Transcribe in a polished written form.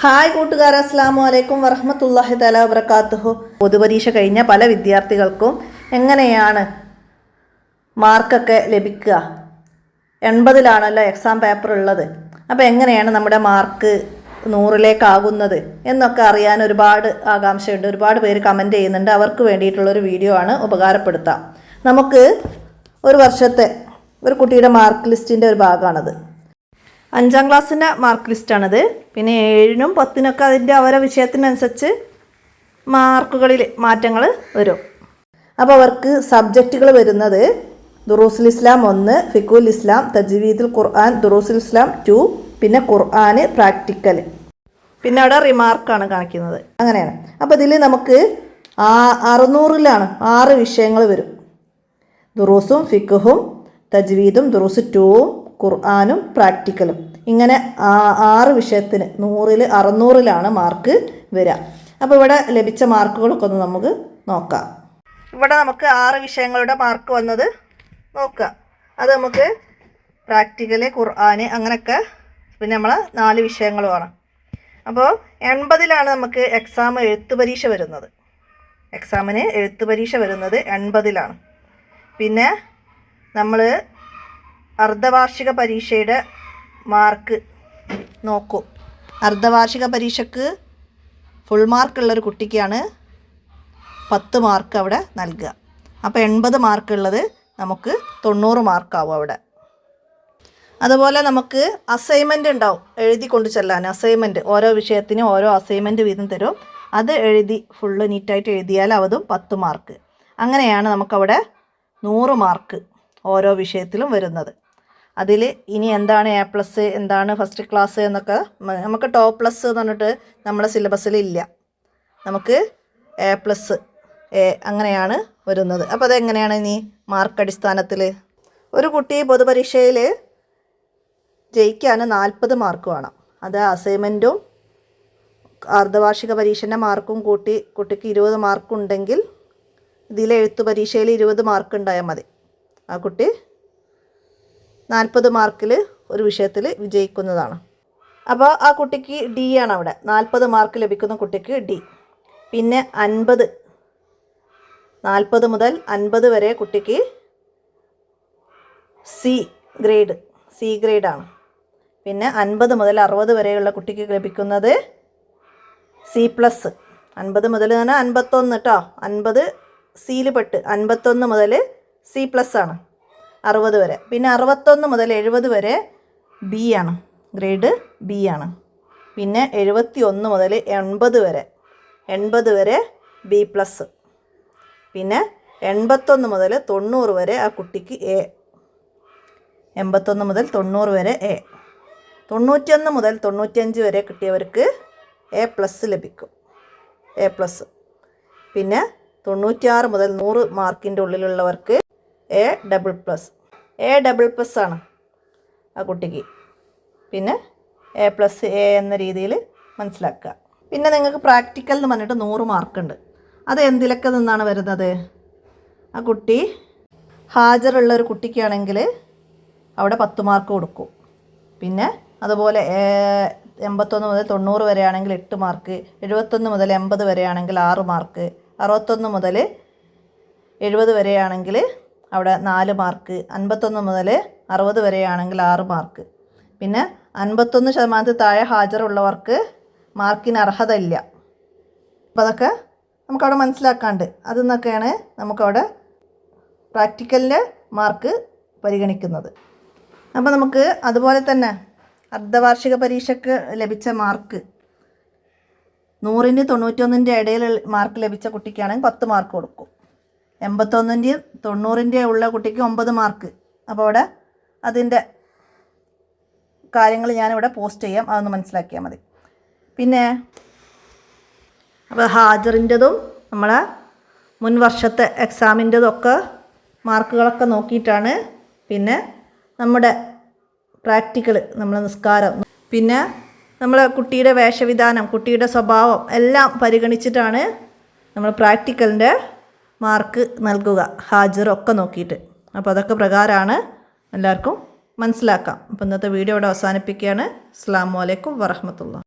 Hi കൂട്ടുകാരെ, അസ്സലാമു അലൈക്കും വറഹ്മത്തുള്ളാഹി തആല വബറകാതുഹു. പൊതുപരീക്ഷ കഴിഞ്ഞ പല വിദ്യാർത്ഥികൾക്കും എങ്ങനെയാണ് മാർക്കൊക്കെ ലഭിക്കുക? 80-ലാണല്ലോ എക്സാം പേപ്പർ ഉള്ളത്. അപ്പോൾ എങ്ങനെയാണ് നമ്മുടെ മാർക്ക് 100-ലേക്കാകുന്നത് എന്നൊക്കെ അറിയാൻ ഒരുപാട് ആകാംക്ഷയുണ്ട്. ഒരുപാട് പേര് കമൻറ്റ് ചെയ്യുന്നുണ്ട്. അവർക്ക് വേണ്ടിയിട്ടുള്ളൊരു വീഡിയോ ആണ്, ഉപകാരപ്പെടുത്താം. നമുക്ക് ഒരു വർഷത്തെ ഒരു കുട്ടിയുടെ മാർക്ക് ലിസ്റ്റിൻ്റെ ഒരു ഭാഗമാണത്. 5ാം ക്ലാസ്സിൻ്റെ മാർക്ക് ലിസ്റ്റാണിത്. പിന്നെ 7-നും 10-നൊക്കെ അതിൻ്റെ ഓരോ വിഷയത്തിനനുസരിച്ച് മാർക്കുകളിൽ മാറ്റങ്ങൾ വരും. അപ്പോൾ അവർക്ക് സബ്ജക്റ്റുകൾ വരുന്നത് ദുറൂസുൽ ഇസ്ലാം 1, ഫിഖുൽ ഇസ്ലാം, തജ്വീദുൽ ഖുർആൻ, ദുറൂസുൽ ഇസ്ലാം 2, പിന്നെ ഖുർആൻ പ്രാക്ടിക്കൽ, പിന്നെ അവിടെ റിമാർക്കാണ് കാണിക്കുന്നത്. അങ്ങനെയാണ്. അപ്പോൾ ഇതിൽ നമുക്ക് 600-ലാണ് 6 വിഷയങ്ങൾ വരും. ദുറൂസും ഫിഖും തജ്വീദും ദുറൂസ് 2-ഉം ഖുർആനും പ്രാക്ടിക്കലും. ഇങ്ങനെ 6 വിഷയത്തിന് 100-ൽ 600-ലാണ് മാർക്ക് വരിക. അപ്പോൾ ഇവിടെ ലഭിച്ച മാർക്കുകളൊക്കെ ഒന്ന് നമുക്ക് നോക്കാം. ഇവിടെ നമുക്ക് 6 വിഷയങ്ങളുടെ മാർക്ക് വന്നത് നോക്കാം. അത് നമുക്ക് പ്രാക്ടിക്കല്, ഖുർആൻ, അങ്ങനെയൊക്കെ, പിന്നെ നമ്മളെ 4 വിഷയങ്ങളുമാണ്. അപ്പോൾ 80-ലാണ് നമുക്ക് എഴുത്ത് പരീക്ഷ വരുന്നത്. എക്സാമിന് എഴുത്ത് പരീക്ഷ വരുന്നത് 80-ലാണ്. പിന്നെ നമ്മൾ അർദ്ധവാർഷിക പരീക്ഷയുടെ മാർക്ക് നോക്കൂ. അർദ്ധവാർഷിക പരീക്ഷയ്ക്ക് ഫുൾ മാർക്കുള്ളൊരു കുട്ടിക്കാണ് 10 മാർക്ക് അവിടെ നൽകുക. അപ്പോൾ 80 മാർക്കുള്ളത് നമുക്ക് 90 മാർക്കാവും അവിടെ. അതുപോലെ നമുക്ക് അസൈൻമെൻറ്റ് ഉണ്ടാവും, എഴുതി കൊണ്ട് ചെല്ലാൻ. അസൈൻമെൻറ്റ് ഓരോ വിഷയത്തിനും ഓരോ അസൈൻമെൻറ്റ് വീതം തരും. അത് എഴുതി ഫുള്ള് നീറ്റായിട്ട് എഴുതിയാൽ അതും 10 മാർക്ക്. അങ്ങനെയാണ് നമുക്കവിടെ 100 മാർക്ക് ഓരോ വിഷയത്തിലും വരുന്നത്. അതിൽ ഇനി എന്താണ് A+, എന്താണ് ഫസ്റ്റ് ക്ലാസ് എന്നൊക്കെ നമുക്ക് ടോപ്പ് പ്ലസ് എന്ന് പറഞ്ഞിട്ട് നമ്മുടെ സിലബസിൽ ഇല്ല. നമുക്ക് A+, അങ്ങനെയാണ് വരുന്നത്. അപ്പോൾ അതെങ്ങനെയാണ് ഇനി മാർക്ക് അടിസ്ഥാനത്തിൽ? ഒരു കുട്ടി പൊതുപരീക്ഷയിൽ ജയിക്കാൻ 40 മാർക്ക് വേണം. അത് അസൈൻമെൻറ്റും അർദ്ധവാർഷിക പരീക്ഷൻ്റെ മാർക്കും കൂട്ടി കുട്ടിക്ക് 20 മാർക്കുണ്ടെങ്കിൽ ഇതിൽ എഴുത്ത് പരീക്ഷയിൽ 20 മാർക്ക് ഉണ്ടായാൽ മതി. ആ കുട്ടി 40 മാർക്കിൽ ഒരു വിഷയത്തിൽ വിജയിക്കുന്നതാണ്. അപ്പോൾ ആ കുട്ടിക്ക് D ആണ് അവിടെ. 40 മാർക്ക് ലഭിക്കുന്ന കുട്ടിക്ക് D. പിന്നെ 40 മുതൽ 50 വരെ കുട്ടിക്ക് C ഗ്രേഡാണ്. പിന്നെ 50 മുതൽ 60 വരെയുള്ള കുട്ടിക്ക് ലഭിക്കുന്നത് C+. 50 മുതൽ തന്നെ 51 കേട്ടോ. 50 Cയിൽ പെട്ട് 51 മുതൽ C+ ആണ് 60 വരെ. പിന്നെ 61 മുതൽ 70 വരെ B ആണ്, ഗ്രേഡ് B ആണ്. പിന്നെ 71 മുതൽ 80 വരെ B+. പിന്നെ 81 മുതൽ 90 വരെ ആ കുട്ടിക്ക് A. 81 മുതൽ 90 വരെ A. 91 മുതൽ 95 വരെ കിട്ടിയവർക്ക് A+ ലഭിക്കും. A+. പിന്നെ 96 മുതൽ 100 മാർക്കിൻ്റെ ഉള്ളിലുള്ളവർക്ക് A++. A++ ആണ് ആ കുട്ടിക്ക്. പിന്നെ A+A എന്ന രീതിയിൽ മനസ്സിലാക്കുക. പിന്നെ നിങ്ങൾക്ക് പ്രാക്ടിക്കൽ എന്ന് പറഞ്ഞിട്ട് 100 മാർക്കുണ്ട്. അത് എന്തിലൊക്കെ നിന്നാണ് വരുന്നത്? ആ കുട്ടി ഹാജറുള്ള ഒരു കുട്ടിക്കാണെങ്കിൽ അവിടെ 10 മാർക്ക് കൊടുക്കും. പിന്നെ അതുപോലെ 81 മുതൽ 90 വരെ ആണെങ്കിൽ 8 മാർക്ക്, 71 മുതൽ 80 വരെ ആണെങ്കിൽ 6 മാർക്ക്, 61 മുതൽ 70 വരെയാണെങ്കിൽ അവിടെ 4 മാർക്ക്, 51 മുതൽ 60 വരെയാണെങ്കിൽ 6 മാർക്ക്. പിന്നെ 51% താഴെ ഹാജറുള്ളവർക്ക് മാർക്കിന് അർഹത ഇല്ല. അപ്പോൾ അതൊക്കെ നമുക്കവിടെ മനസ്സിലാക്കാണ്ട്. അതെന്നൊക്കെയാണ് നമുക്കവിടെ പ്രാക്ടിക്കലിൻ്റെ മാർക്ക് പരിഗണിക്കുന്നത്. അപ്പോൾ നമുക്ക് അതുപോലെ തന്നെ അർദ്ധവാർഷിക പരീക്ഷയ്ക്ക് ലഭിച്ച മാർക്ക് 100-ന് 91-ൻ്റെ ഇടയിൽ മാർക്ക് ലഭിച്ച കുട്ടിക്കാണെങ്കിൽ 10 മാർക്ക് കൊടുക്കും. 81-ൻ്റെയും 90-ൻ്റെയും ഉള്ള കുട്ടിക്ക് 9 മാർക്ക്. അപ്പോൾ അവിടെ അതിൻ്റെ കാര്യങ്ങൾ ഞാനിവിടെ പോസ്റ്റ് ചെയ്യാം, അതൊന്ന് മനസ്സിലാക്കിയാൽ മതി. പിന്നെ അപ്പോൾ ഹാജറിൻ്റെതും നമ്മളെ മുൻ വർഷത്തെ എക്സാമിൻ്റെതും ഒക്കെ മാർക്കുകളൊക്കെ നോക്കിയിട്ടാണ് പിന്നെ നമ്മുടെ പ്രാക്ടിക്കൽ, നമ്മളെ നിസ്കാരം, പിന്നെ നമ്മളെ കുട്ടിയുടെ വേഷവിധാനം, കുട്ടിയുടെ സ്വഭാവം എല്ലാം പരിഗണിച്ചിട്ടാണ് നമ്മൾ പ്രാക്ടിക്കലിൻ്റെ മാർക്ക് നൽകുക, ഹാജറൊക്കെ നോക്കിയിട്ട്. അപ്പോൾ അതൊക്കെ പ്രകാരമാണ് എല്ലാവർക്കും മനസ്സിലാക്കാം. അപ്പോൾ ഇന്നത്തെ വീഡിയോ ഇവിടെ അവസാനിപ്പിക്കുകയാണ്. അസ്സലാമു അലൈക്കും വറഹ്മത്തുള്ളാഹി.